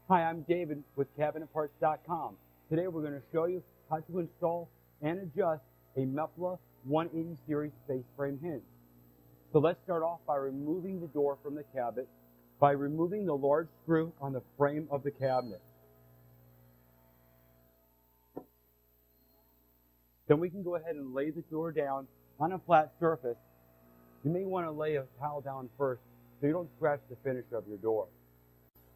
Hi, I'm David with CabinetParts.com. Today we're going to show you how to install and adjust a Mepla 180 Series Face Frame Hinge. So let's start off by removing the door from the cabinet by removing the large screw on the frame of the cabinet. Then we can go ahead and lay the door down on a flat surface. You may want to lay a towel down first so you don't scratch the finish of your door.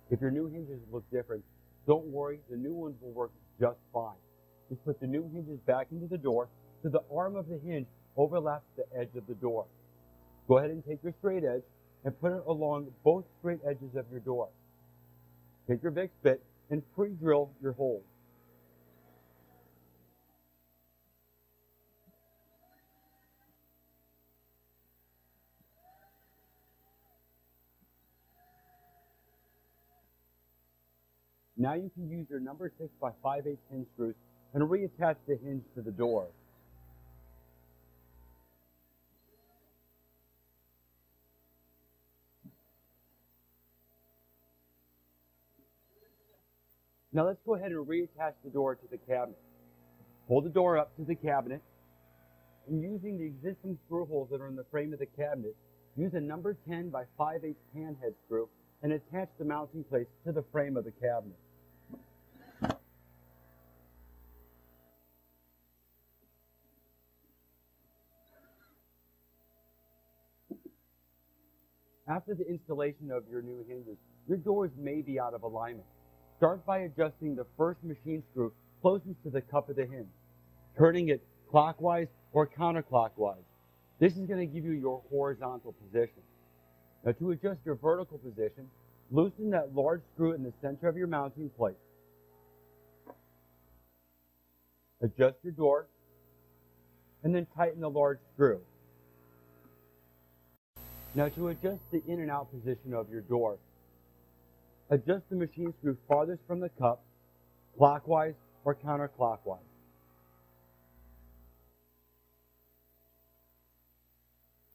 If your new hinges look different, don't worry, the new ones will work just fine. Just put the new hinges back into the door so the arm of the hinge overlaps the edge of the door. Go ahead and take your straight edge and put it along both straight edges of your door. Take your Vicks bit and pre-drill your holes. Now you can use your number 6 by 5/8 hinge screws and reattach the hinge to the door. Now let's go ahead and reattach the door to the cabinet. Hold the door up to the cabinet, and using the existing screw holes that are in the frame of the cabinet, use a number 10 by 5/8 pan head screw and attach the mounting plates to the frame of the cabinet. After the installation of your new hinges, your doors may be out of alignment. Start by adjusting the first machine screw closest to the cup of the hinge, turning it clockwise or counterclockwise. This is going to give you your horizontal position. Now to adjust your vertical position, loosen that large screw in the center of your mounting plate. Adjust your door, and then tighten the large screw. Now to adjust the in and out position of your door, adjust the machine screw farthest from the cup, clockwise or counterclockwise.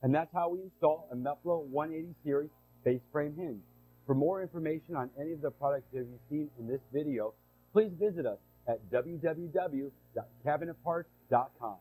And that's how we install a Mepla 180 Series Face Frame Hinge. For more information on any of the products that you've seen in this video, please visit us at www.CabinetParts.com.